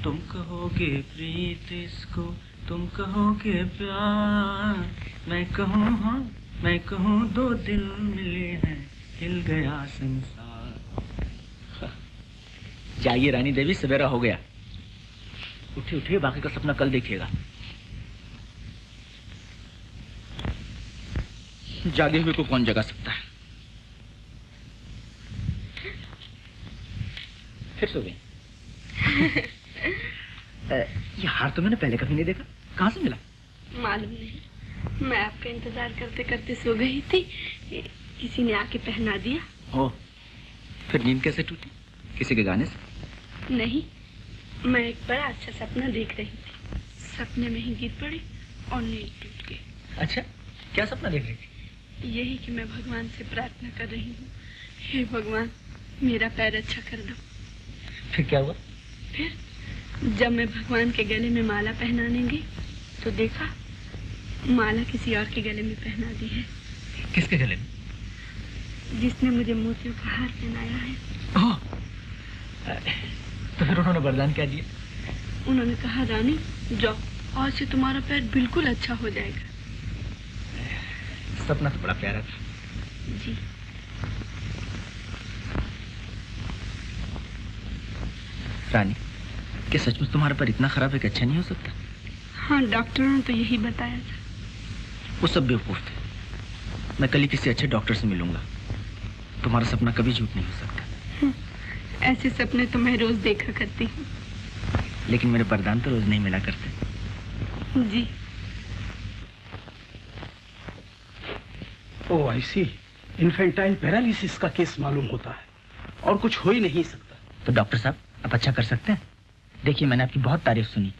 तुम कहोगे प्रीत इसको, तुम कहोगे प्यार, मैं कहूँ हाँ, मैं कहूँ दो दिल मिले हैं, हिल गया संसार। जाइए रानी देवी, सवेरा हो गया। उठिए उठिए, बाकी का सपना कल देखिएगा। जागे हुए को कौन जगा सकता है। फिर सो गई। ये हार तो मैंने पहले कभी नहीं देखा, कहाँ से मिला? मालूम नहीं, मैं आपका इंतजार करते करते सो गई थी, किसी ने आके पहना दिया। ओह, फिर नींद कैसे टूटी? किसी के गाने से? नहीं, मैं एक बड़ा अच्छा सपना देख रही थी, सपने में ही गिर पड़ी और नींद टूट गई। अच्छा, क्या सपना देख रही थी? यही कि मैं भगवान से प्रार्थना कर रही हूँ, हे भगवान मेरा पैर अच्छा कर दो। फिर क्या हुआ? फिर जब मैं भगवान के गले में माला पहनाने गई तो देखा माला किसी और के गले में पहना दी है। किसके गले में? जिसने मुझे मोतियों का हार पहनाया है। ओह, तो फिर उन्होंने वरदान क्या दिया? उन्होंने कहा रानी जाओ, आज से तुम्हारा पैर बिल्कुल अच्छा हो जाएगा। सपना तो बड़ा प्यारा था। जी। रानी, क्या सचमुच तुम्हारा पैर इतना खराब है कि अच्छा नहीं हो सकता? हाँ, डॉक्टरों ने तो यही बताया था। वो सब बेवकूफ थे। मैं कल ही किसी अच्छे डॉक्टर से मिलूंगा। तुम्हारा सपना कभी झूठ नहीं हो सकता। ऐसे सपने तो मैं रोज देखा करती हूँ। लेकिन मेरे वरदान तो रोज नहीं मिला करते। जी। ओह आई सी, इन्फेंटाइल पैरालिसिस का केस मालूम होता है और कुछ हो ही नहीं सकता। तो डॉक्टर साहब, आप अच्छा कर सकते हैं। देखिए, मैंने आपकी बहुत तारीफ सुनी।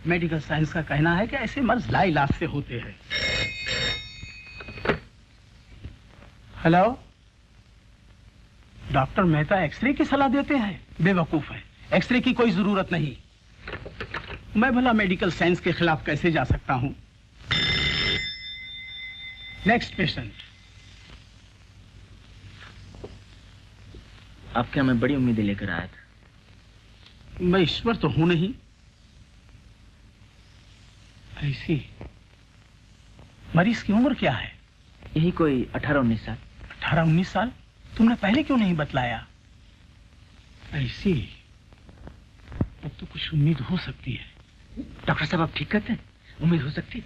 मेडिकल साइंस का कहना है कि ऐसे मर्ज लाइलाज से होते हैं। हेलो, डॉक्टर मेहता एक्सरे की सलाह देते हैं? बेवकूफ है, एक्सरे की कोई जरूरत नहीं। मैं भला मेडिकल साइंस के खिलाफ कैसे जा सकता हूं? Next patient. आपके हमें बड़ी उम्मीदें लेकर आया था। मैं ईश्वर तो हूं नहीं। ऐसी मरीज की उम्र क्या है? यही कोई 18-19 साल। 18-19 साल? तुमने पहले क्यों नहीं बतलाया? ऐसी अब तो कुछ उम्मीद हो सकती है। डॉक्टर साहब, आप ठीक कहते हैं, उम्मीद हो सकती है।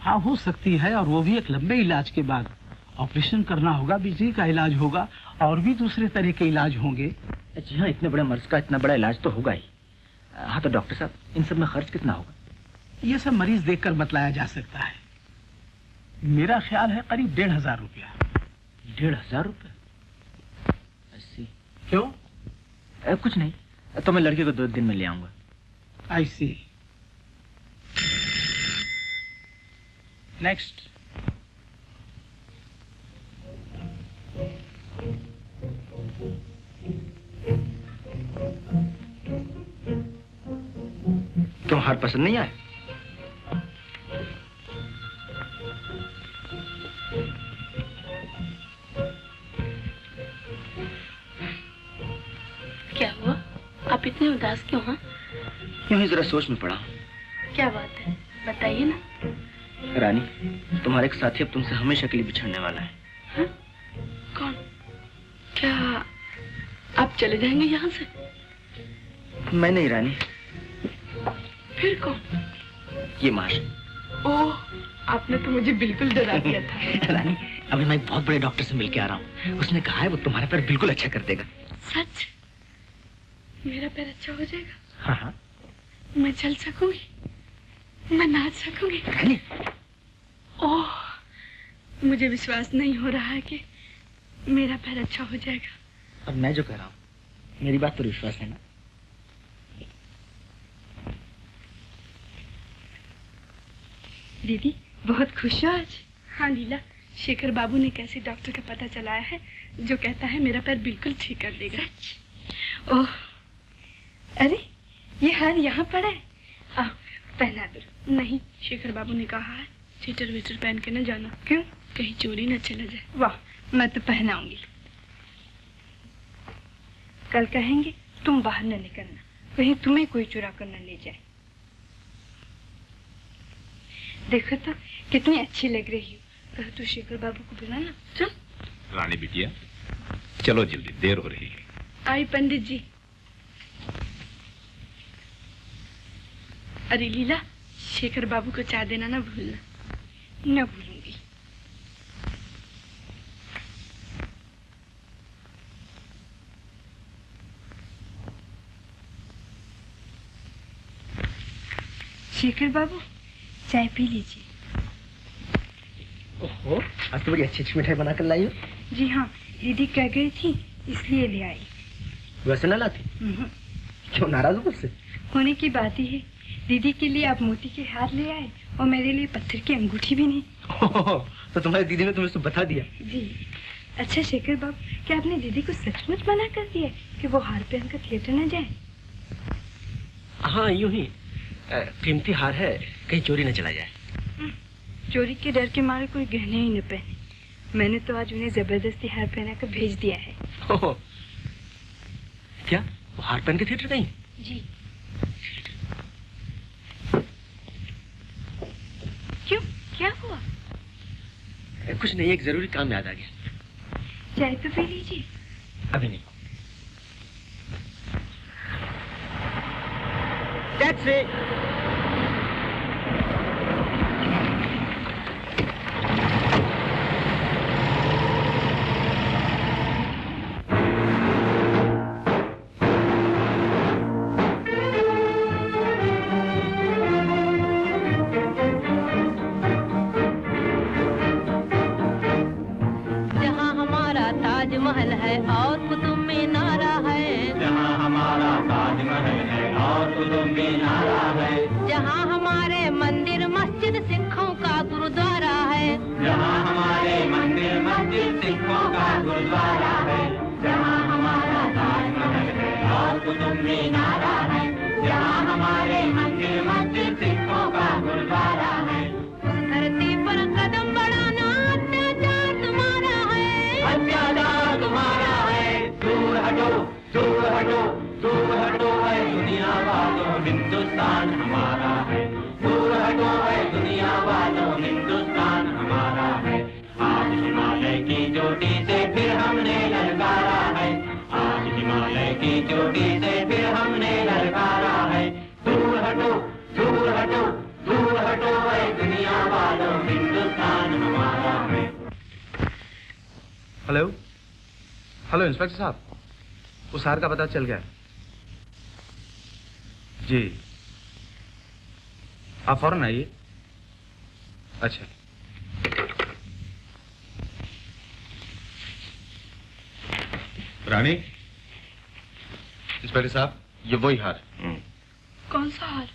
हाँ, हो सकती है, और वो भी एक लंबे इलाज के बाद। ऑपरेशन करना होगा, बिजली का इलाज होगा और भी दूसरे तरह के इलाज होंगे। जी हाँ, इतने बड़े मर्ज का इतना बड़ा इलाज तो होगा ही। हाँ, तो डॉक्टर साहब, इन सब में खर्च कितना होगा? ये सब मरीज देखकर बतलाया जा सकता है। मेरा ख्याल है करीब 1500 रुपया। 1500 रुपये? क्यों? कुछ नहीं, तो मैं लड़के को 2 दिन में ले आऊंगा। आई सी। नेक्स्ट। क्यों, हार पसंद नहीं आया? क्या हुआ? आप इतने उदास क्यों हैं? यूं ही जरा सोच में पड़ा। क्या बात है, बताइए ना। रानी, तुम्हारा एक साथी अब तुमसे हमेशा के लिए बिछड़ने वाला है। हा? कौन? क्या आप चले जाएंगे यहाँ से? मैं नहीं रानी। फिर कौन? ये मार। ओह, आपने तो मुझे बिल्कुल डरा दिया था। रानी, अभी मैं एक बहुत बड़े डॉक्टर से मिलके आ रहा हूँ। उसने कहा है वो तुम्हारा पैर बिल्कुल अच्छा कर देगा। सच? मेरा पैर अच्छा हो जाएगा? हाँ हाँ। मैं चल सकूंगी, मैं नाच सकूंगी। रानी। ओह, मुझे विश्वास नहीं हो रहा है कि मेरा पैर अच्छा हो जाएगा। अब मैं जो कह रहा हूँ, मेरी बात पर विश्वास है ना? दीदी, बहुत खुश हो आज? हाँ लीला, शेखर बाबू ने कैसे डॉक्टर का पता चलाया है जो कहता है मेरा पैर बिल्कुल ठीक कर देगा। ओह, अरे ये हार यहाँ पड़ा है, आओ पहना दो। नहीं, शेखर बाबू ने कहा है स्वेटर वेटर पहन के न जाना। क्यों? कहीं चोरी न चला जाए। वाह, मैं तो पहनाऊंगी। कल कहेंगे तुम बाहर न निकलना, कहीं तुम्हें कोई चुरा कर न ले जाए। देखो तो कितनी अच्छी लग रही हो। कहो तो शेखर बाबू को बुलाना। चल रानी बिटिया, चलो जल्दी, देर हो रही है। आई पंडित जी। अरे लीला, शेखर बाबू को चाय देना ना भूलना। न भूलूंगी। शेखर बाबू, चाय पी लीजिए। ओहो, आज तो बड़ी अच्छी अच्छी मिठाई बनाकर लाई हो। जी हाँ, दीदी कह गई थी इसलिए ले आई। वैसे ना लाती? क्यों, नाराज हो मुझसे? होने की बात ही है। दीदी के लिए आप मोती के हार ले आए और मेरे लिए पत्थर की अंगूठी भी नहीं। तो तुम्हारी दीदी ने तुम्हें सब बता दिया? जी। अच्छा शेखर बाबू, क्या आपने दीदी को सचमुच मना कर दिया कि वो हार पहनकर थिएटर न जाए? हाँ, यूं ही। कीमती हार है, कहीं चोरी न चला जाए। चोरी के डर के मारे कोई गहने ही न पहने। मैंने तो आज उन्हें जबरदस्ती हार पहनाकर भेज दिया है। क्या, वो हार पहन के थिएटर गई? जी। क्यों, क्या हुआ? कुछ नहीं, एक जरूरी काम याद आ गया। चाय तो पी लीजिए। अभी नहीं। टैक्सी। महल है और कुतुब मीनारा है, जहाँ हमारा ताजमहल है और कुतुब मीनारा है, जहाँ हमारे मंदिर मस्जिद सिखों का गुरुद्वारा है, जहाँ हमारे मंदिर मस्जिद सिखों का गुरुद्वारा है, जहाँ हमारा ताजमहल है और कुतुब मीनारा है, जहाँ हमारे मंदिर मस्जिद सिखों का गुरुद्वारा है। उस धरती पर कदम बढ़ाना अत्याचार तुम्हारा है, अत्याचार तुम्हारा है। दूर हटो, दूर हटो, दूर हटो है दुनिया वालों, हिंदुस्तान हमारा है। दूर हटो है दुनिया वालों, हिंदुस्तान हमारा है। आज हिमालय की चोटी से फिर हमने ललकारा है, आज हिमालय की चोटी से फिर हमने ललकारा है। दूर हटो, दूर हटो, दूर हटो है दुनिया वालों, हिंदुस्तान हमारा है। हेलो हेलो इंस्पेक्टर साहब, उस हार का पता चल गया जी। आप फौरन आइए। अच्छा, रानी। इंस्पेक्टर साहब, ये वही हार। कौन सा हार?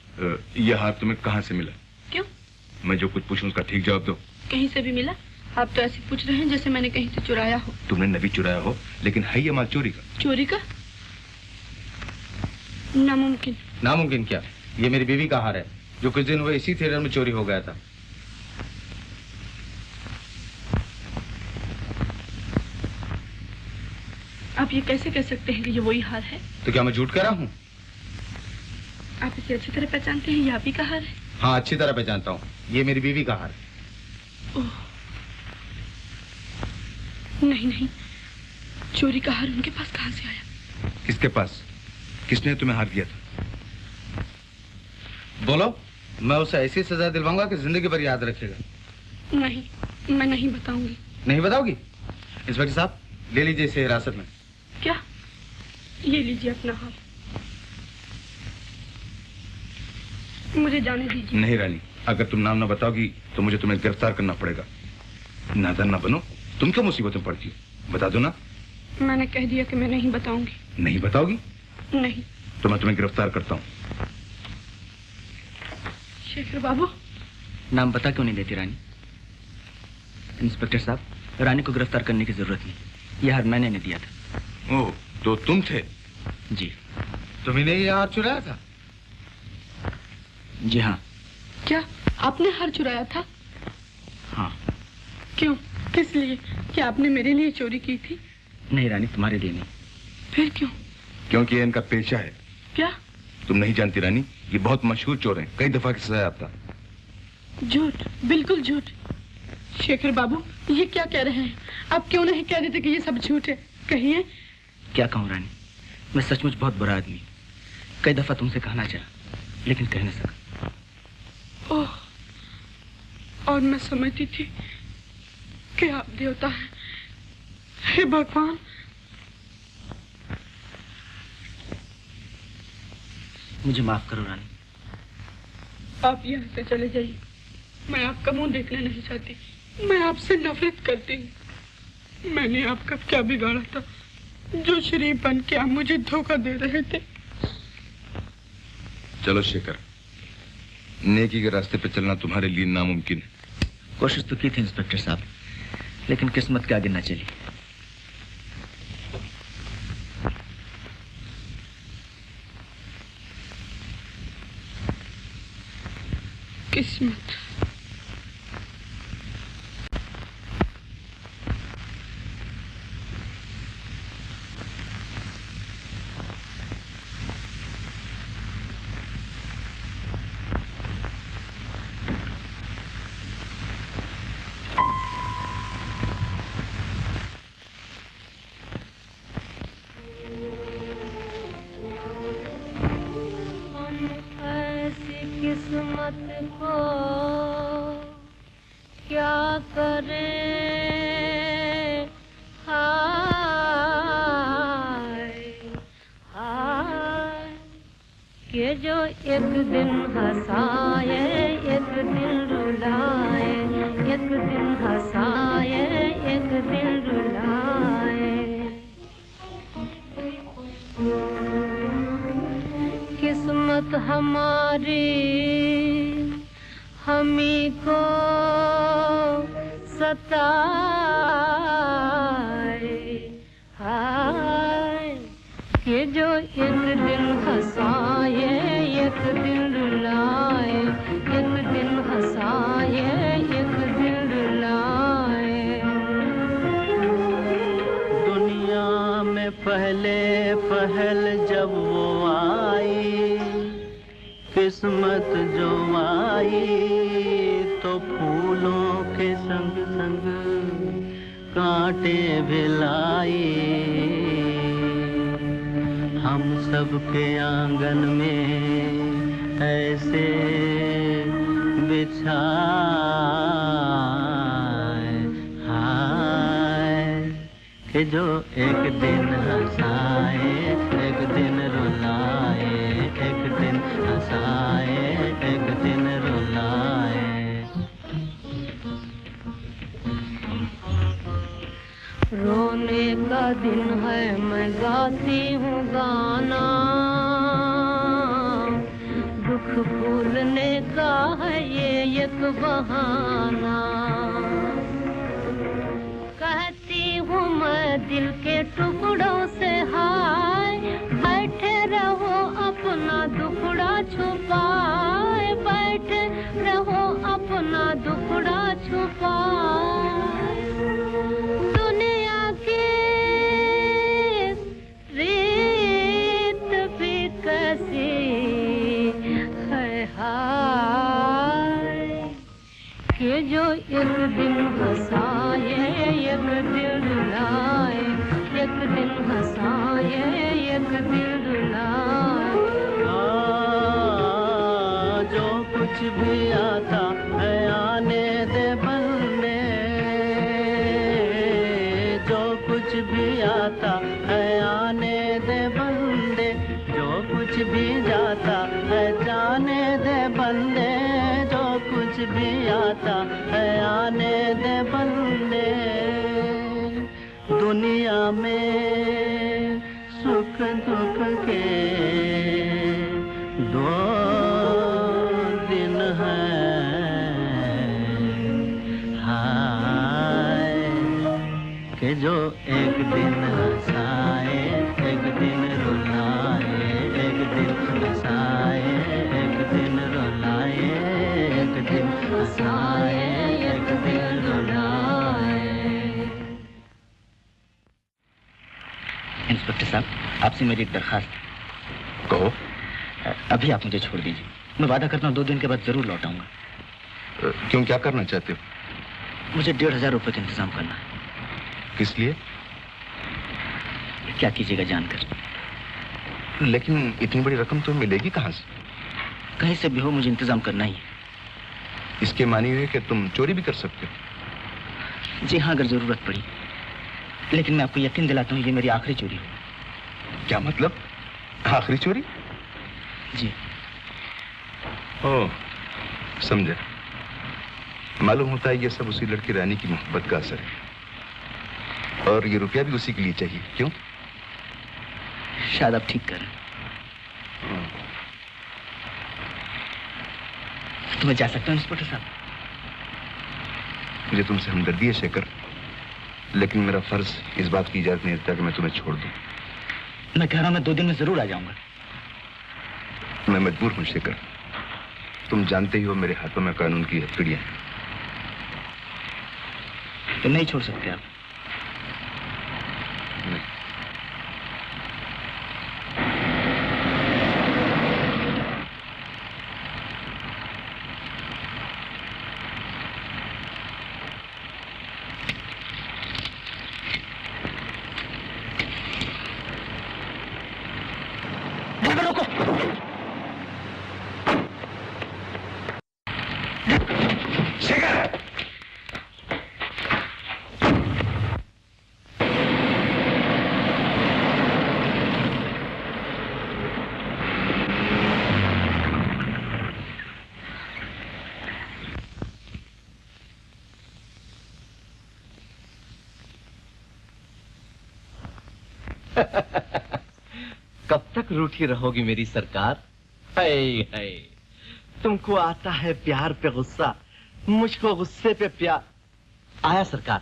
ये हार तुम्हें कहाँ से मिला? क्यों? मैं जो कुछ पूछूं उसका ठीक जवाब दो। कहीं से भी मिला? आप तो ऐसे पूछ रहे हैं जैसे मैंने कहीं से चुराया हो। तुमने नहीं चुराया हो, लेकिन है ये माल चोरी का। चोरी का? नामुमकिन। नामुमकिन क्या? ये मेरी बीवी का हार है जो कुछ दिन हुए इसी थिएटर में चोरी हो गया था। आप ये कैसे कह सकते हैं कि ये वही हार है? तो क्या मैं झूठ कह रहा हूँ? आप इसे अच्छी तरह पहचानते हैं, ये आप ही का हार है? हाँ, अच्छी तरह पहचानता हूँ। ये मेरी बीवी का हार है। ओह, नहीं नहीं, चोरी का हार उनके पास कहाँ से आया? किसके पास? किसने तुम्हें हार दिया था? बोलो, मैं उसे ऐसी सजा दिलवाऊंगा कि जिंदगी भर याद रखेगा। नहीं, मैं नहीं बताऊंगी। नहीं बताओगी? इंस्पेक्टर साहब, ले लीजिए इसे हिरासत में। क्या? ये लीजिए अपना हार, मुझे जाने दीजिए। नहीं रानी, अगर तुम नाम न बताओगी तो मुझे तुम्हें गिरफ्तार करना पड़ेगा। नादान ना बनो, तुम क्यों मुसीबत में पड़ती हो? बता दो ना। मैंने कह दिया कि मैं नहीं बताऊंगी। नहीं बताओगी? नहीं। तो मैं तुम्हें गिरफ्तार करता हूँ। शेखर बाबू। नाम पता क्यों नहीं देती रानी? इंस्पेक्टर साहब, रानी को गिरफ्तार करने की जरूरत नहीं। यह हार मैंने नहीं दिया था। ओह, तो तुम थे? जी। तुम्ही ने यह हार चुराया था? जी हाँ। क्या आपने हार चुराया था? हाँ। क्यों? किस लिए? क्या आपने मेरे लिए चोरी की थी? नहीं रानी, तुम्हारे लिए नहीं। फिर क्यों? क्योंकि ये इनका पेशा है। क्या? तुम नहीं जानती रानी, ये बहुत मशहूर चोर हैं, कई दफा की सजा याफ्ता। झूठ, बिल्कुल झूठ। शेखर बाबू, ये क्या कह रहे हैं? आप क्यों नहीं कह देते कि ये सब झूठ है? कहिए। क्या कहूँ रानी, मैं सचमुच बहुत बुरा आदमी हूँ। कई दफा तुमसे कहना चाहा, लेकिन कह नहीं सका। ओह, और मैं समझती थी कि आप देवता हैं। हे भगवान। मुझे माफ करो रानी। आप यहाँ से चले जाइए। मैं आपका मुंह देखना नहीं चाहती। मैं आपसे नफरत करती हूँ। मैंने आपका क्या बिगाड़ा था जो शरीफ बन के आप मुझे धोखा दे रहे थे? चलो शेखर, नेकी के रास्ते पे चलना तुम्हारे लिए नामुमकिन है। कोशिश तो की थी इंस्पेक्टर साहब, लेकिन किस्मत के आगे न चली। किस्मत। इंस्पेक्टर साहब, आपसे मेरी एक दरखास्त है। कहो। अभी आप मुझे छोड़ दीजिए, मैं वादा करता हूँ 2 दिन के बाद जरूर लौट आऊंगा। क्यों, क्या करना चाहते हो? मुझे 1500 रुपए का इंतजाम करना है। किस लिए? क्या कीजिएगा जानकर। लेकिन इतनी बड़ी रकम तो मिलेगी कहाँ से? कहीं से भी हो, मुझे इंतजाम करना ही है। इसके मानी हुए कि तुम चोरी भी कर सकते हो? जी हाँ, अगर जरूरत पड़ी। लेकिन मैं आपको यकीन दिलाता हूँ, ये मेरी आखिरी चोरी हो। क्या मतलब? आखिरी चोरी? जी। ओह, समझा। मालूम होता है ये सब उसी लड़की रानी की मोहब्बत का असर है, और ये रुपया भी उसी के लिए चाहिए। क्यों? शायद आप ठीक कर रहे हैं। तो मैं जा सकता हूँ इंस्पेक्टर साहब? मुझे तुमसे हमदर्दी है शेखर, लेकिन मेरा फर्ज इस बात की इजाजत नहीं देता कि मैं तुम्हें छोड़ दूं। मैं कह रहा हूं मैं 2 दिन में जरूर आ जाऊंगा। मैं मजबूर हूं शेखर, तुम जानते ही हो मेरे हाथों में कानून की हथकड़ियां हैं। तो नहीं छोड़ सकते आप? नहीं। कब तक रूठी रहोगी मेरी सरकार? हाय हाय, तुमको आता है प्यार पे गुस्सा, मुझको गुस्से पे प्यार। आया सरकार।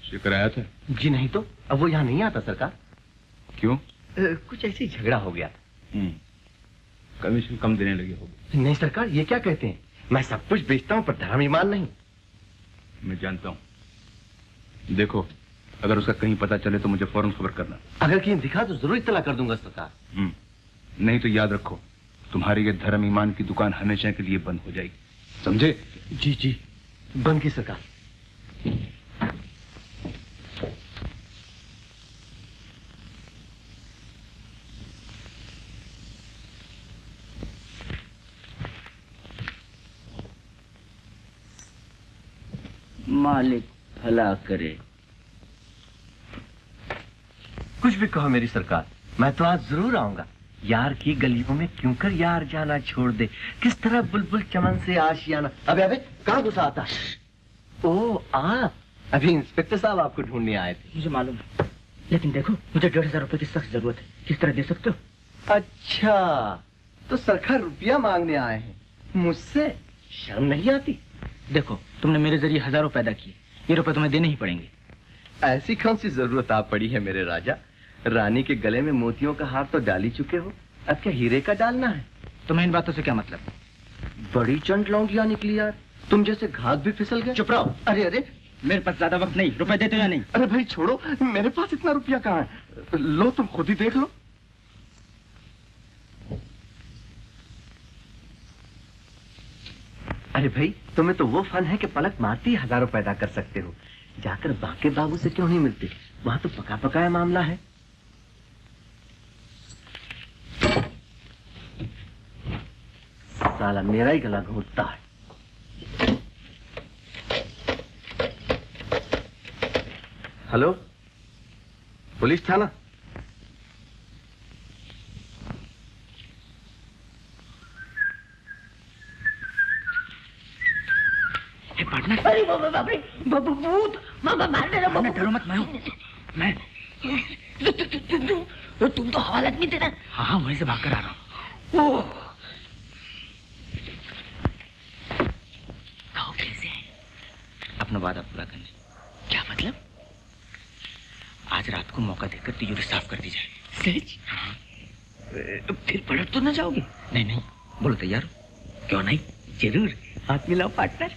शेखर आया था? जी नहीं तो, अब वो यहाँ नहीं आता सरकार। क्यों? कुछ ऐसे ही झगड़ा हो गया। कमीशन कम देने लगे होगे। नहीं सरकार, ये क्या कहते हैं? मैं सब कुछ बेचता हूँ पर धर्म ईमान नहीं। मैं जानता हूँ। देखो, अगर उसका कहीं पता चले तो मुझे फौरन खबर करना। अगर कहीं दिखा तो जरूर इत्तला कर दूंगा सरकार। नहीं तो याद रखो, तुम्हारी ये धर्म ईमान की दुकान हमेशा के लिए बंद हो जाएगी, समझे? जी जी, बंद की सरकार। मालिक भला करे। कुछ भी कहो मेरी सरकार, मैं तो आज जरूर आऊंगा। यार की गलियों में क्यों कर यार जाना छोड़ दे, किस तरह बुलबुल चमन से आशियाना। अबे अबे, कहाँ गुस्सा आता? ओ आप, अभी इंस्पेक्टर साहब आपको ढूंढने आए थे। मुझे मालूम है, लेकिन देखो मुझे 1500 रुपए की सख्त जरूरत है। किस तरह दे सकते हो? अच्छा, तो सरकार रुपया मांगने आए हैं मुझसे? शर्म नहीं आती? देखो, तुमने मेरे जरिए हजारों पैदा किए, ये रुपए तुम्हें देने ही पड़ेंगे। ऐसी कौन सी जरूरत आप पड़ी है मेरे राजा? रानी के गले में मोतियों का हार तो डाल ही चुके हो, अब क्या हीरे का डालना है? तुम्हें इन बातों से क्या मतलब? बड़ी चंट लौंडिया निकली यार, तुम जैसे घात भी फिसल गए। चुप रहो। अरे अरे, मेरे पास ज्यादा वक्त नहीं, रुपए देते या नहीं? अरे भाई छोड़ो, मेरे पास इतना रुपया कहाँ है? लो तुम खुद ही देख लो। अरे भाई, तुम्हें तो वो फन है कि पलक मारते ही हजारों पैदा कर सकते हो। जाकर बाके बाबू से क्यों नहीं मिलते? वहां तो पका पकाया मामला है। साला मेरा ही गला घोटता है। हेलो, पुलिस थाना? पार्टनर, अरे बाप रे, भूत, मामा मार दे रहा। डरो मत, मैं तुम तो हवालत में थे ना? हाँ, वहीं से भागकर आ रहा हूँ। कहो कैसे है? अपना वादा पूरा करने। क्या मतलब? आज रात को मौका देकर तिजोरी साफ कर दी जाए। सच? हाँ। फिर पलट तो ना जाओगे? नहीं, बोलो तैयार हो? क्यों नहीं, जरूर। हाथ मिलाओ पार्टनर।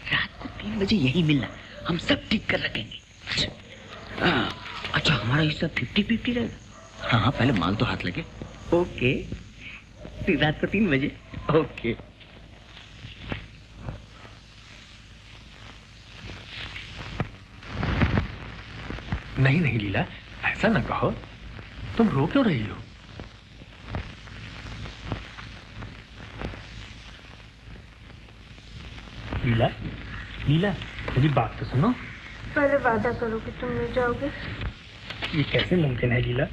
रात को 3 बजे यही मिलना, हम सब ठीक कर रखेंगे। अच्छा, हमारा हिस्सा 50-50 रहेगा? हाँ, पहले माल तो हाथ लगे। ओके, रात को 3 बजे। ओके। नहीं नहीं लीला, ऐसा ना कहो। तुम रो क्यों रही हो? लीला, लीला, मेरी बात तो सुनो। पहले वादा करो कि तुम ले जाओगे। ये कैसे मुमकिन है लीला?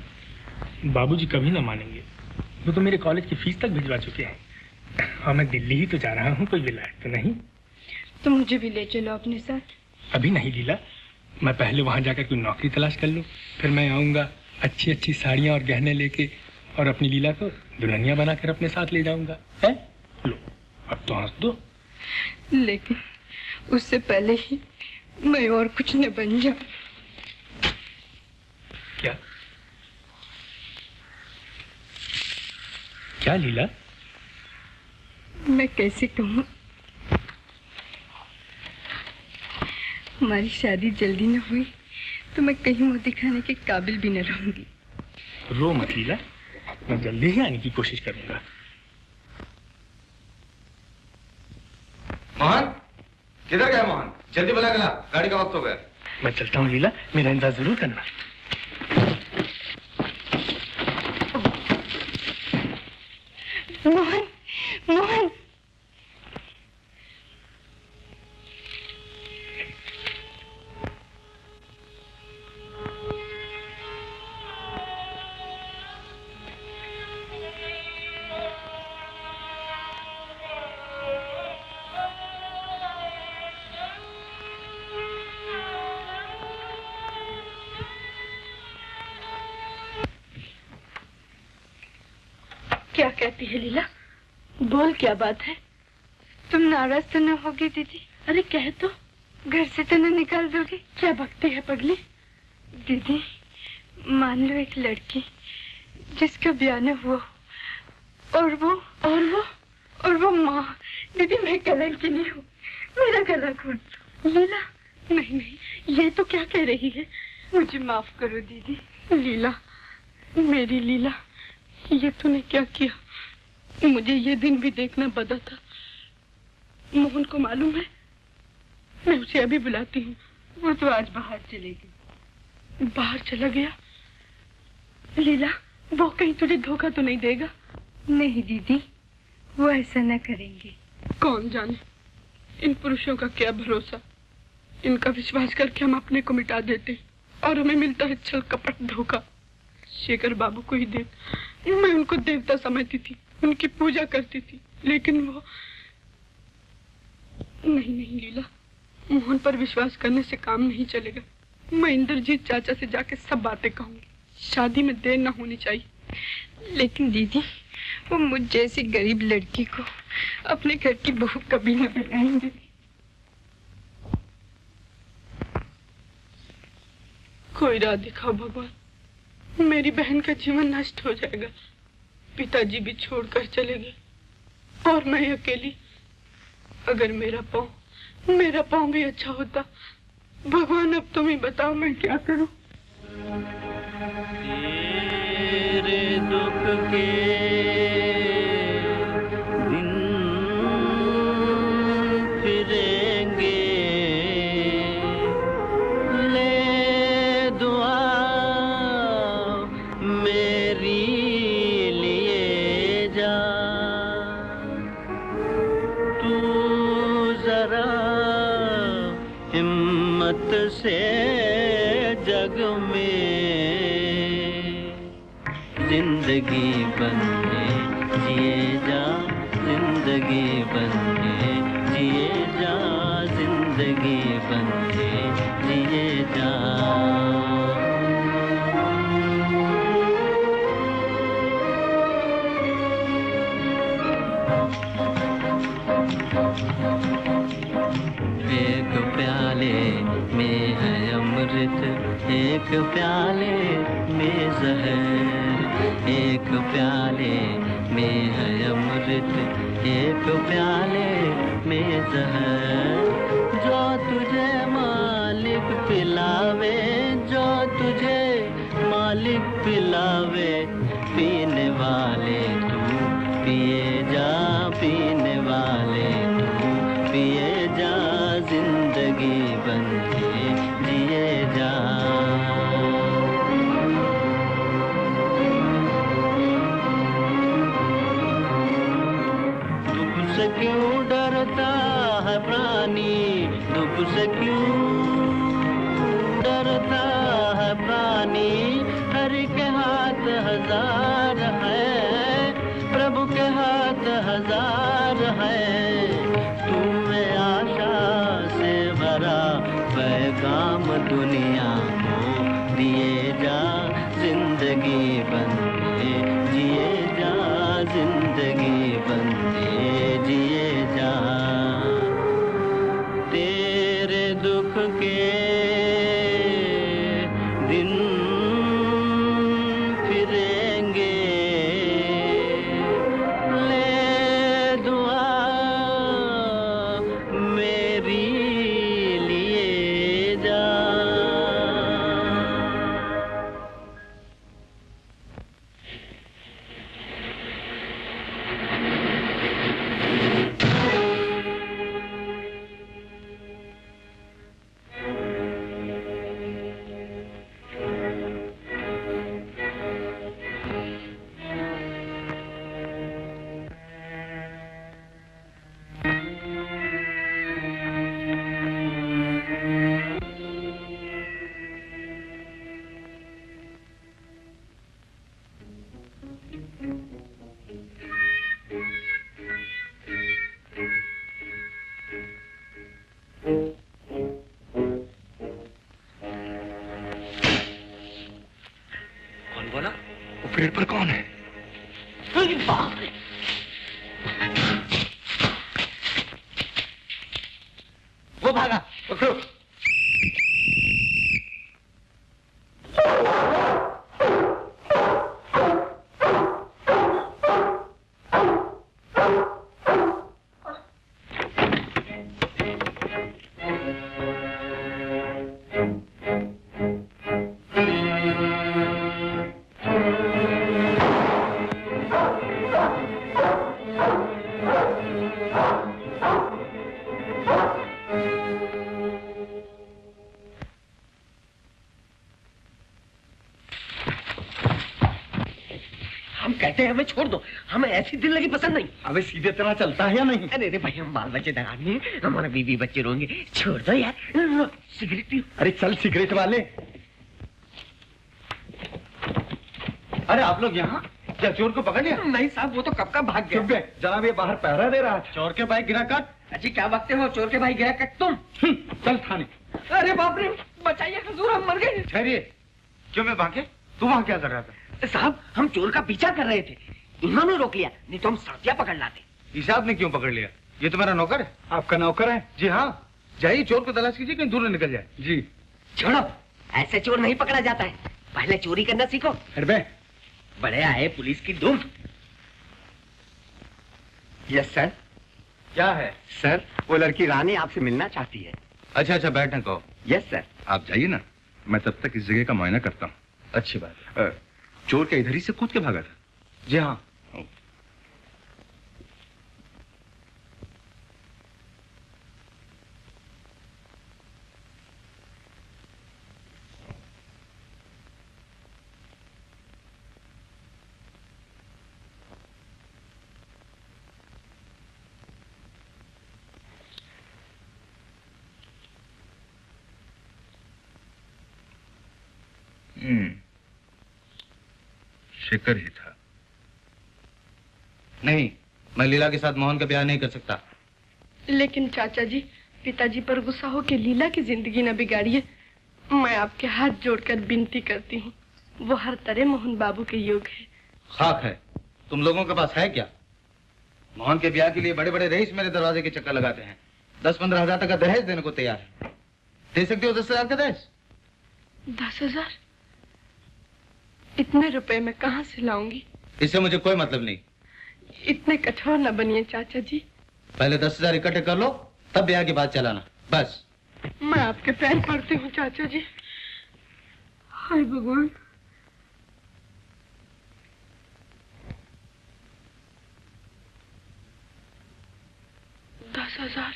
बाबूजी कभी ना मानेंगे। वो तो मेरे कॉलेज की फीस तक भिजवा चुके हैं। और मैं दिल्ली ही तो जा रहा हूँ, कोई विलायत तो नहीं। तो मुझे भी ले चलो अपने साथ। अभी नहीं लीला, मैं पहले वहां जाकर कोई नौकरी तलाश कर लूं, फिर मैं आऊंगा अच्छी अच्छी साड़ियां और गहने लेके, और अपनी लीला को दुल्हनिया बनाकर अपने साथ ले जाऊंगा। है? लो, अब तो हंस दो। लेकिन उससे पहले ही मैं और कुछ न बन जाऊं। क्या? क्या लीला? मैं कैसे कहूँ? हमारी शादी जल्दी न हुई तो मैं कहीं मुंह दिखाने के काबिल भी न रहूंगी। रो मत लीला, मैं जल्दी ही आने की कोशिश करूंगा। मोहन, किधर गया मोहन? जल्दी बुला के ला, गाड़ी का वक्त हो गया। मैं चलता हूँ लीला, मेरा इंतजार जरूर करना। मोहन, मोहन। क्या कहती है लीला? बोल, क्या बात है? तुम नाराज तो न होगी दीदी? अरे कह तो, घर से तो न निकाल दोगी? क्या बकती है पगली? दीदी, मान लो एक लड़की जिसका ब्याह न हुआ और वो माँ। दीदी, मैं कलंकी नहीं हूँ, मेरा गला घोट दो। लीला, नहीं नहीं, ये तो क्या कह रही है? मुझे माफ करो दीदी। लीला, मेरी लीला, ये तूने क्या किया? मुझे ये दिन भी देखना पड़ा था। मोहन को मालूम है? मैं उसे अभी बुलाती हूँ। वो तो आज बाहर चलेगी। बाहर चला गया? लीला, वो कहीं तुझे धोखा तो नहीं देगा? नहीं दीदी, वो ऐसा न करेंगे। कौन जाने, इन पुरुषों का क्या भरोसा। इनका विश्वास करके हम अपने को मिटा देते और हमें मिलता है छल कपट धोखा। शेखर बाबू को ही देख, मैं उनको देवता समझती थी, उनकी पूजा करती थी, लेकिन वो नहीं नहीं लीला, मोहन पर विश्वास करने से काम नहीं चलेगा। मैं इंद्रजीत चाचा से जाके सब बातें कहूंगी। शादी में देर न होनी चाहिए। लेकिन दीदी, वो मुझ जैसी गरीब लड़की को अपने घर की बहू कभी न बनाएंगे। कोई राह दिखाओ भगवान, मेरी बहन का जीवन नष्ट हो जाएगा। पिताजी भी छोड़कर चले गए और मैं अकेली। अगर मेरा पाँव भी अच्छा होता। भगवान, अब तुम ही बताओ मैं क्या करूं? तेरे दुख के दिन फिरेंगे, ले दुआ मेरी लिए जा। तू जरा हिम्मत से जग में जिंदगी बनने जिए जा, जिंदगी बनने जिए जा, जिंदगी बनने जिए जा। एक प्याले में है अमृत, एक प्याले में जहर। एक प्याले में है अमृत, एक प्याले में जहर। जो तुझे मालिक पिलावे, जो तुझे मालिक पिलावे, पीने वाले तू पिए जा, पीने वाले तू पिए जा, जिंदगी बन के जिए जा। दुख से क्यों डरता है प्राणी, दुख से क्यों डरता है प्राणी, हरि के हाथ हजार है, प्रभु के हाथ हजार है। तू में आशा से भरा पैगाम दुनिया को दिए जा, जिंदगी बन के जिए जा, जिंदगी बन के जिए जा। तेरे दुख के दिन फिरेंगे, ले दुआ मेरी लिए जा। कौन बोला? वो पेड़ पर कौन है? बाप रे! वो भागा, पकड़ो। कहते हैं हमें छोड़ दो, हमें ऐसी दिल लगी पसंद नहीं। अबे सीधे तरह चलता है या नहीं? अरे भाई हम बाल बच्चे दगा नहीं, हमारा बीवी बच्चे रोंगे, छोड़ दो यार। Cigarette P. अरे चल सिगरेट वाले। अरे आप लोग यहाँ? क्या चोर को पकड़ लिया? नहीं साहब, वो तो कब का भाग गया। चुप गए जनाब, ये बाहर पहरा दे रहा है। चोर के भाई गिरा काट। अच्छी क्या बकते हो, चोर के भाई गिरा काट तुम। चल थाने। अरे बाप रे, बचाइए हुजूर, हम मर गए। ठहरिए, क्यों मैं भागे? तू वहाँ क्या कर रहा था? साहब हम चोर का पीछा कर रहे थे, इन्होंने रोक लिया, नहीं तो हम साथिया पकड़ लाते। ईसाब ने क्यों पकड़ लिया? ये तो मेरा नौकर है। आपका नौकर है? जी हाँ। जाइए चोर को तलाश कीजिए, कहीं दूर न निकल जाए। जी। छोड़ो, ऐसे चोर नहीं पकड़ा जाता है, पहले चोरी करना सीखो। अरे बड़े आए पुलिस की धूम। Yes sir. क्या है? सर वो लड़की रानी आपसे मिलना चाहती है। अच्छा अच्छा, बैठने कहो। Yes sir. आप जाइए ना, मैं तब तक इस जगह का मुआयना करता हूँ। अच्छी बात। चोर क्या इधर ही से कूद के भागा था? जी हाँ। शेखर ही था। नहीं, मैं लीला के साथ मोहन का ब्याह नहीं कर सकता। लेकिन चाचा जी, पिताजी पर गुस्सा हो के लीला की जिंदगी न बिगाड़िए। मैं आपके हाथ जोड़कर विनती करती हूँ, वो हर तरह मोहन बाबू के योग है। खाक है, तुम लोगों के पास है क्या? मोहन के ब्याह के लिए बड़े बड़े रईस मेरे दरवाजे के चक्कर लगाते हैं, 10-15 हजार तक का दहेज देने को तैयार है। दे सकते हो 10 हजार का दहेज? 10,000? इतने रुपए मैं कहाँ से लाऊंगी? इससे मुझे कोई मतलब नहीं। इतने कठोर न बनिए चाचा जी। पहले 10,000 इकट्ठे कर लो, तब ब्याह की बात चलाना, बस। मैं आपके पैर पड़ती हूँ चाचा जी। हाय भगवान, 10,000।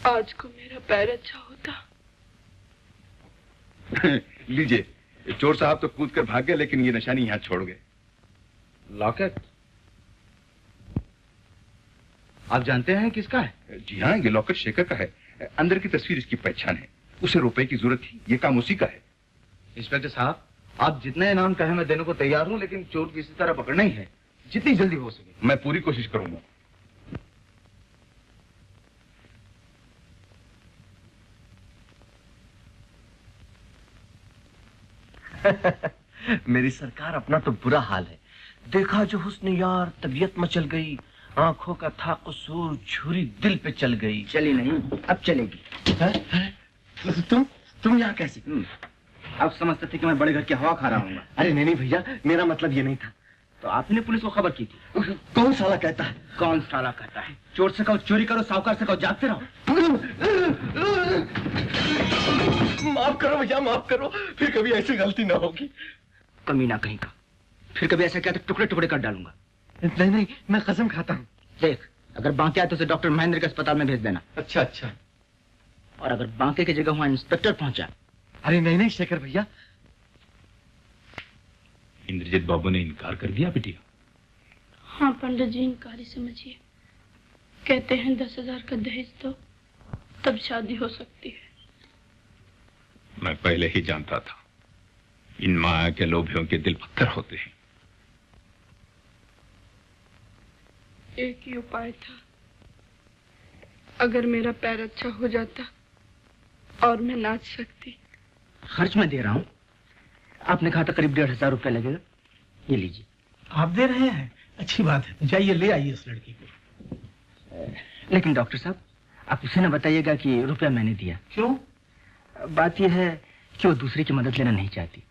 आज को मेरा पैर अच्छा होता। लीजिए, चोर साहब तो कूद कर भाग गए, लेकिन ये निशानी यहाँ छोड़ गए। लॉकेट आप जानते हैं किसका है? जी हाँ, ये लॉकेट शेखर का है। अंदर की तस्वीर इसकी पहचान है। उसे रुपए की जरूरत थी, ये काम उसी का है। इंस्पेक्टर साहब, आप जितने इनाम कहे मैं देने को तैयार हूँ, लेकिन चोर किसी तरह पकड़ना ही है, जितनी जल्दी हो सके। मैं पूरी कोशिश करूंगा। मेरी सरकार, अपना तो बुरा हाल है। देखा जो हुस्न यार, तबीयत मचल गई, आंखों का था कसूर, छुरी दिल पे चल गई। चली नहीं, अब चलेगी। तुम यहाँ कैसे? अब समझते थे कि मैं बड़े घर की हवा खा रहा हूँ। अरे नहीं भैया, मेरा मतलब ये नहीं था। तो आपने पुलिस को खबर की थी? कौन साला कहता है? कौन साला कहता है? चोर से कहो चोरी करो, साहूकार से कहो जागते रहो। माफ करो भैया, माफ करो, फिर कभी ऐसी गलती ना होगी। कमीना कहीं का, फिर कभी ऐसा किया तो टुकड़े टुकड़े कर डालूंगा। नहीं नहीं, मैं कसम खाता हूँ। देख, अगर बांके आए तो उसे डॉक्टर महेंद्र के अस्पताल में भेज देना। अच्छा अच्छा। और अगर बांके की जगह वहां इंस्पेक्टर पहुंचा। अरे नहीं नहीं शेखर भैया। इंद्रजीत बाबू ने इनकार कर दिया बिटिया? हाँ पंडित जी, इनकारी समझिए। कहते हैं 10,000 का दहेज दो, तब शादी हो सकती है। मैं पहले ही जानता था, इन माया के लोभियों के दिल पत्थर होते हैं। एक ही उपाय था, अगर मेरा पैर अच्छा हो जाता और मैं नाच सकती। खर्च मैं दे रहा हूँ, आपने कहा था करीब 1,500 रुपया लगेगा। ये लीजिए। आप दे रहे हैं? अच्छी बात है, जाइए ले आइए उस लड़की को। लेकिन डॉक्टर साहब, आप उसे ना बताइएगा कि रुपया मैंने दिया। क्यों? बात यह है कि वो दूसरे की मदद लेना नहीं चाहती।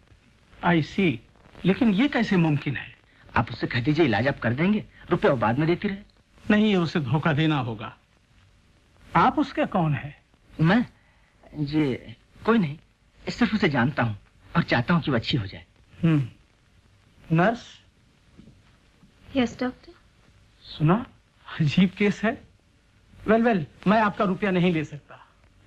आई सी, लेकिन ये कैसे मुमकिन है? आप उससे कह दीजिए इलाज आप कर देंगे, रुपया वो बाद में देती रहे। नहीं, ये उसे धोखा देना होगा। आप उसका कौन है? मैं जी कोई नहीं, सिर्फ उसे जानता हूँ और चाहता हूँ कि वो अच्छी हो जाए। नर्स? Yes doctor. सुना, अजीब केस है। वेल, मैं आपका रुपया नहीं ले सकता।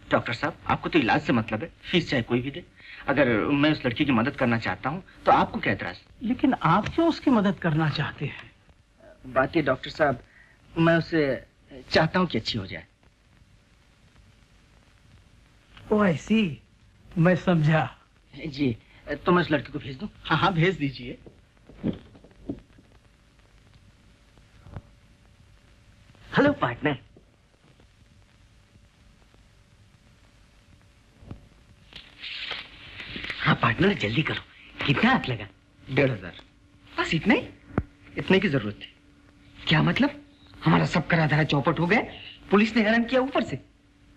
डॉक्टर साहब, आपको तो इलाज से मतलब है, फीस चाहे कोई भी दे। अगर मैं उस लड़की की मदद करना चाहता हूँ तो आपको क्या एतराज? लेकिन आप क्यों उसकी मदद करना चाहते हैं? बात ये डॉक्टर साहब, मैं उसे चाहता हूँ कि अच्छी हो जाए। ओ आई सी, मैं समझा। जी, तो मैं उस लड़की को भेज दूं? हाँ हाँ, भेज दीजिए। Hello partner. हाँ पार्टनर, जल्दी करो। कितना हाथ लगा? 1,500। बस इतना ही? इतने की जरूरत थी। क्या मतलब? हमारा सब करा धरा चौपट हो गया, पुलिस ने हैरान किया ऊपर से।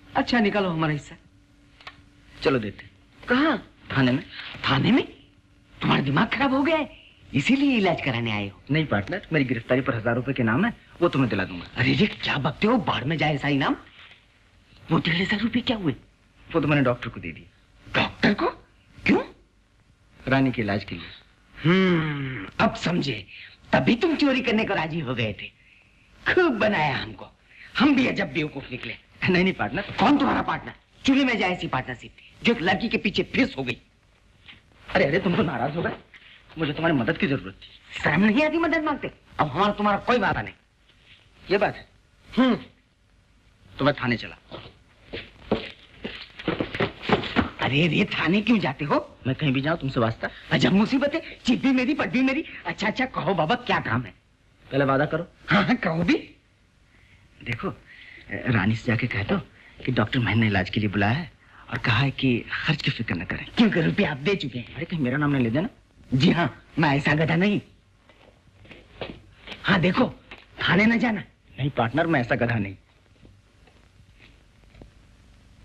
अच्छा, निकालो हमारा हिस्सा। चलो देते। कहाँ? थाने में। थाने में? तुम्हारा दिमाग खराब हो गया है, इसीलिए इलाज कराने आए हो? नहीं पार्टनर, मेरी गिरफ्तारी पर 1,000 रुपए के नाम है, वो तुम्हें दिला दूंगा। अरे रे, क्या बकते हो, बाढ़ में जाए ऐसा इनाम। वो 1,500 रुपये क्या हुए? वो तो मैंने डॉक्टर को दे दिए। डॉक्टर को? क्यों? रानी के इलाज के लिए। अब समझे, तभी तुम चोरी करने को राजी हो गए थे। खूब बनाया हमको, हम भी अजब बेवकूफ निकले। नहीं पार्टनर। कौन तुम्हारा पार्टनर? चुनी में जाए ऐसी पार्टनरशिप जो एक लड़की के पीछे फिस हो गई। अरे तुम तो नाराज हो गए, मुझे तुम्हारी मदद की जरूरत थी। शर्म नहीं आती मदद मांगते? अब हमारा तुम्हारा कोई वादा नहीं। ये बात है। तो मैं थाने चला। अरे रे, थाने क्यों जाते हो? मैं कहीं भी जाऊं तुमसे वास्ता। अजब मुसीबत है, चिप भी मेरी, पट भी मेरी। अच्छा कहो बाबा, क्या काम है? पहले वादा करो। हाँ कहो भी। देखो, रानी से जाके कह दो कि डॉक्टर महेंद्र ने इलाज के लिए बुलाया है और कहा है कि खर्च की फिक्र न करें। क्योंकि रुपया आप दे चुके हैं। अरे कहीं मेरा नाम नहीं ले देना। जी हाँ, मैं ऐसा गधा नहीं। हाँ देखो, थाने न जाना। नहीं पार्टनर, मैं ऐसा गधा नहीं।